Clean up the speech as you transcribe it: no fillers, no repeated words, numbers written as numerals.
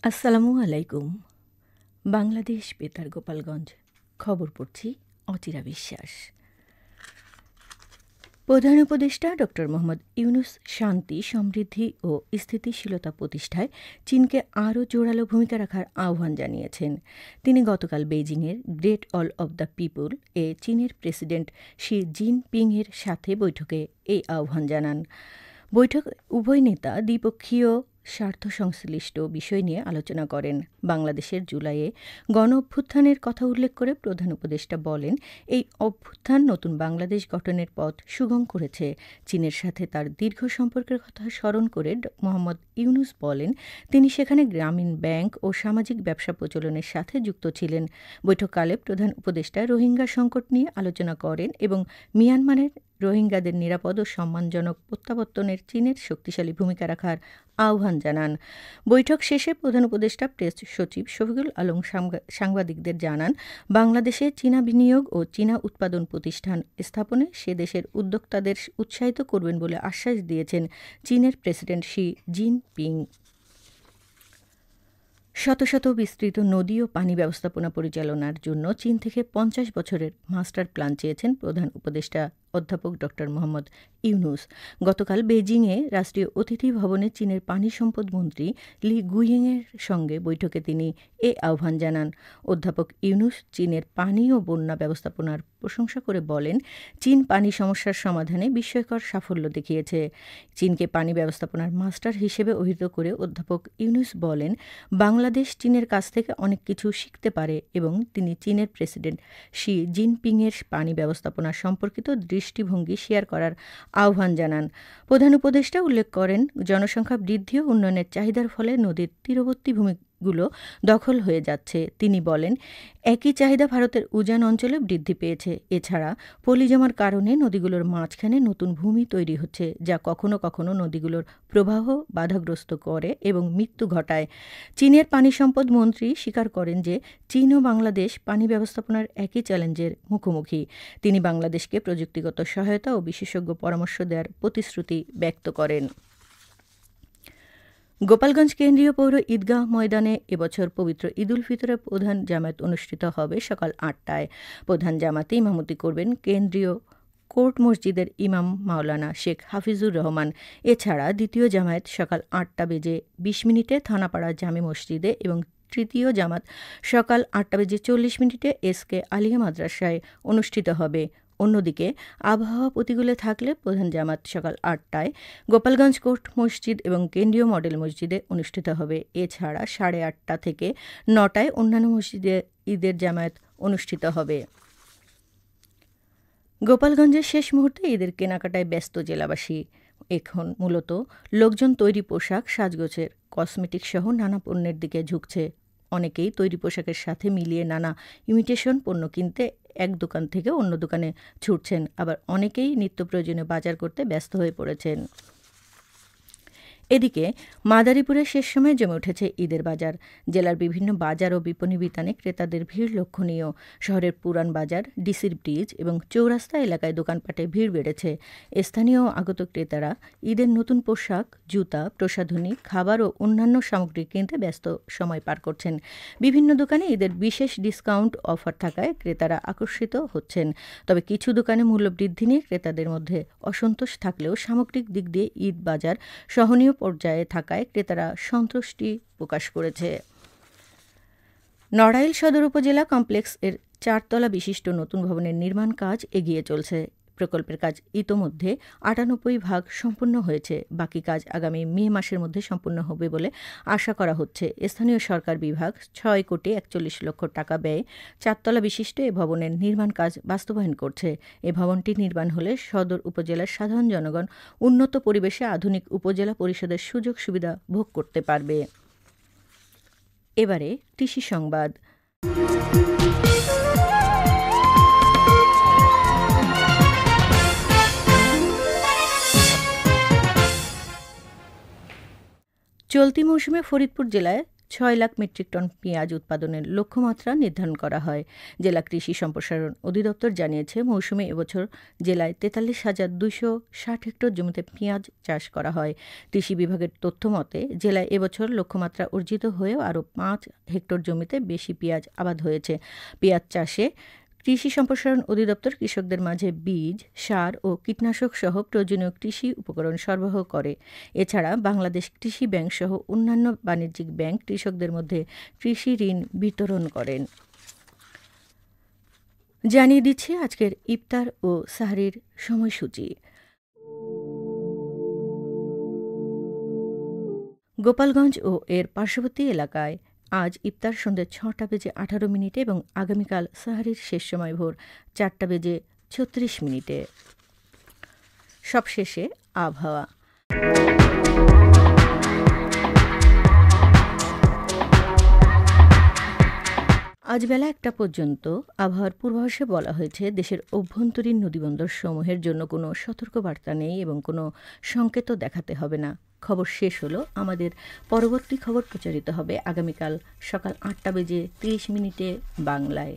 আসসালামু আলাইকুম। বাংলাদেশ বেতার গোপালগঞ্জ খবর পড়ছি অচিরা বিশ্বাস। প্রধান উপদেষ্টা ড. মোহাম্মদ ইউনুস শান্তি, সমৃদ্ধি ও স্থিতিশীলতা প্রতিষ্ঠায় চীনকে আরও জোরালো ভূমিকা রাখার আহ্বান জানিয়েছেন। তিনি গতকাল বেইজিংয়ের Great Hall of the People এ চীনের প্রেসিডেন্ট শি জিনপিংয়ের সাথে বৈঠকে এই আহ্বান জানান। বৈঠকে উভয় নেতা দ্বিপক্ষীয় স্বার্থ সংশ্লিষ্ট বিষয় নিয়ে আলোচনা করেন। বাংলাদেশের জুলাইয়ে গণ অভ্যুত্থানের কথা উল্লেখ করে প্রধান উপদেষ্টা বলেন, এই অভ্যুত্থান নতুন বাংলাদেশ গঠনের পথ সুগম করেছে। চীনের সাথে তার দীর্ঘ সম্পর্কের কথা স্মরণ করে মোহাম্মদ ইউনুস বলেন, তিনি সেখানে গ্রামীণ ব্যাংক ও সামাজিক ব্যবসা প্রচলনের সাথে যুক্ত ছিলেন। বৈঠককালে প্রধান উপদেষ্টা রোহিঙ্গা সংকট নিয়ে আলোচনা করেন এবং মিয়ানমারের রোহিঙ্গাদের নিরাপদ ও সম্মানজনক প্রত্যাবর্তনের চীনের শক্তিশালী ভূমিকা রাখার আহ্বান জানান। বৈঠক শেষে প্রধান উপদেষ্টা প্রেস সচিব শফিকুল আলম সাংবাদিকদের জানান, বাংলাদেশে চীনা বিনিয়োগ ও চীনা উৎপাদন প্রতিষ্ঠান স্থাপনে সে দেশের উদ্যোক্তাদের উৎসাহিত করবেন বলে আশ্বাস দিয়েছেন চীনের প্রেসিডেন্ট শি জিনপিং। শত শত বিস্তৃত নদী ও পানি ব্যবস্থাপনা পরিচালনার জন্য চীন থেকে ৫০ বছরের মাস্টার প্ল্যান চেয়েছেন প্রধান উপদেষ্টা অধ্যাপক ড. মোহাম্মদ ইউনুস। গতকাল বেইজিংয়ে রাষ্ট্রীয় অতিথি ভবনে চীনের পানি সম্পদ মন্ত্রী লি গুইয়েংয়ের সঙ্গে বৈঠকে তিনি এ আহ্বান জানান। অধ্যাপক ইউনুস চীনের পানি ও বন্যা ব্যবস্থাপনার প্রশংসা করে বলেন, চীন পানি সমস্যার সমাধানে বিস্ময়কর সাফল্য দেখিয়েছে। চীনকে পানি ব্যবস্থাপনার মাস্টার হিসেবে অভিহিত করে অধ্যাপক ইউনুস বলেন, বাংলাদেশ চীনের কাছ থেকে অনেক কিছু শিখতে পারে এবং তিনি চীনের প্রেসিডেন্ট শি জিনপিংয়ের পানি ব্যবস্থাপনা সম্পর্কিত দৃষ্টিভঙ্গি শেয়ার করার আহ্বান জানান। প্রধান উপদেষ্টা উল্লেখ করেন, জনসংখ্যা বৃদ্ধি ও উন্নয়নের চাহিদার ফলে নদীর তীরবর্তী ভূমিগুলো দখল হয়ে যাচ্ছে। তিনি বলেন, একই চাহিদা ভারতের উজান অঞ্চলে বৃদ্ধি পেয়েছে। এছাড়া পলি জমার কারণে নদীগুলোর মাঝখানে নতুন ভূমি তৈরি হচ্ছে, যা কখনো কখনো নদীগুলোর প্রবাহ বাধাগ্রস্ত করে এবং মৃত্যু ঘটায়। চীনের পানি সম্পদ মন্ত্রী স্বীকার করেন যে চীন ও বাংলাদেশ পানি ব্যবস্থাপনার একই চ্যালেঞ্জের মুখোমুখি। তিনি বাংলাদেশকে প্রযুক্তিগত সহায়তা ও বিশেষজ্ঞ পরামর্শ দেওয়ার প্রতিশ্রুতি ব্যক্ত করেন। গোপালগঞ্জ কেন্দ্রীয় পৌর ঈদগাহ ময়দানে এবছর পবিত্র ঈদুল ফিতরের প্রধান জামাত অনুষ্ঠিত হবে সকাল ৮টায়। প্রধান জামাতে ইমামতি করবেন কেন্দ্রীয় কোর্ট মসজিদের ইমাম মাওলানা শেখ হাফিজুর রহমান। এছাড়া দ্বিতীয় জামায়াত সকাল ৮টা বেজে ২০ মিনিটে থানাপাড়া জামে মসজিদে এবং তৃতীয় জামাত সকাল ৮টা বেজে ৪০ মিনিটে এসকে আলিয়া মাদ্রাসায় অনুষ্ঠিত হবে। অন্যদিকে আবহাওয়া প্রতিকূলে থাকলে প্রধান জামাত সকাল ৮টায় গোপালগঞ্জ কোর্ট মসজিদ এবং কেন্দ্রীয় মডেল মসজিদে অনুষ্ঠিত হবে। এছাড়া ৮:৩০ থেকে ৯টায় অন্যান্য মসজিদে ঈদের জামায়াত অনুষ্ঠিত হবে। গোপালগঞ্জের শেষ মুহূর্তে ঈদের কেনাকাটায় ব্যস্ত জেলাবাসী। এখন মূলত লোকজন তৈরি পোশাক, সাজগোজের কসমেটিক সহ নানা পণ্যের দিকে ঝুঁকছে। অনেকেই তৈরি পোশাকের সাথে মিলিয়ে নানা ইমিটেশন পণ্য কিনতে এক দোকান থেকে অন্য দোকানে ছুটছেন, আবার অনেকেই নিত্য প্রয়োজনীয় বাজার করতে ব্যস্ত হয়ে পড়েছেন। এদিকে মাদারীপুরের শেষ সময়ে জমে উঠেছে ঈদের বাজার। জেলার বিভিন্ন বাজার ও বিপণী বিতানে ক্রেতাদের ভিড় লক্ষণীয়। শহরের পুরান বাজার, ডিসির ব্রিজ এবং চৌরাস্তা এলাকায় দোকানপাটে ভিড় বেড়েছে। স্থানীয় আগত ক্রেতারা ঈদের নতুন পোশাক, জুতা, প্রসাধনী, খাবার ও অন্যান্য সামগ্রী কিনতে ব্যস্ত সময় পার করছেন। বিভিন্ন দোকানে ঈদের বিশেষ ডিসকাউন্ট অফার থাকায় ক্রেতারা আকর্ষিত হচ্ছেন। তবে কিছু দোকানে মূল্যবৃদ্ধি নিয়ে ক্রেতাদের মধ্যে অসন্তোষ থাকলেও সামগ্রিক দিক দিয়ে ঈদ বাজার সহনীয় পর্যায়ে থাকায় ক্রেতারা সন্তুষ্টি প্রকাশ করেছে। নড়াইল সদর উপজেলা কমপ্লেক্স এর 4তলা বিশিষ্ট নতুন ভবনের নির্মাণ কাজ এগিয়ে চলছে। প্রকল্পের কাজ ইতোমধ্যে ৯৮% সম্পূর্ণ হয়েছে। বাকি কাজ আগামী মে মাসের মধ্যে সম্পূর্ণ হবে বলে আশা করা হচ্ছে। স্থানীয় সরকার বিভাগ ৬,৪১,০০,০০০ টাকা ব্যয়ে 4তলা বিশিষ্ট এ ভবনের নির্মাণ কাজ বাস্তবায়ন করছে। এ ভবনটি নির্মাণ হলে সদর উপজেলার সাধারণ জনগণ উন্নত পরিবেশে আধুনিক উপজেলা পরিষদের সুযোগ সুবিধা ভোগ করতে পারবে। এবারে কৃষি সংবাদ। চলতি মৌসুমে ফরিদপুর জেলায় 6 লাখ মেট্রিক টন পেঁয়াজ উৎপাদনের লক্ষ্যমাত্রা নির্ধারণ করা হয়। জেলা কৃষি সম্প্রসারণ অধিদপ্তর জানিয়েছে, মৌসুমে এবছর জেলায় ৪৩,২৬০ হেক্টর জমিতে পেঁয়াজ চাষ করা হয়। কৃষি বিভাগের তথ্য মতে, জেলায় এবছর লক্ষ্যমাত্রা অর্জিত হয়েও আরও 5 হেক্টর জমিতে বেশি পেঁয়াজ আবাদ হয়েছে। পেঁয়াজ চাষে কৃষি সম্প্রসারণ অধিদপ্তর কৃষকদের মাঝে বীজ, সার ও কীটনাশক সহ প্রয়োজনীয় কৃষি উপকরণ সরবরাহ করে। এছাড়া বাংলাদেশ কৃষি ব্যাংক সহ অন্যান্য বাণিজ্যিক ব্যাংক কৃষকদের মধ্যে কৃষি ঋণ বিতরণ করেন। জানিয়ে দিচ্ছে আজকের ইফতার ও সাহরির সময়সূচি। গোপালগঞ্জ ও এর পার্শ্ববর্তী এলাকায় আজ ইফতার সন্ধ্যে ৬টা বেজে ১৮ মিনিটে এবং আগামীকাল সাহরির শেষ সময় ভোর ৪টা বেজে ৩৬ মিনিটে। সবশেষে আবহাওয়া। আজ বেলা ১টা পর্যন্ত আবহাওয়ার পূর্বাভাসে বলা হয়েছে, দেশের অভ্যন্তরীণ নদীবন্দর সমূহের জন্য কোনো সতর্কবার্তা নেই এবং কোনো সংকেতও দেখাতে হবে না। খবর শেষ হলো। আমাদের পরবর্তী খবর প্রচারিত হবে আগামীকাল সকাল ৮টা বেজে ৩০ মিনিটে বাংলায়।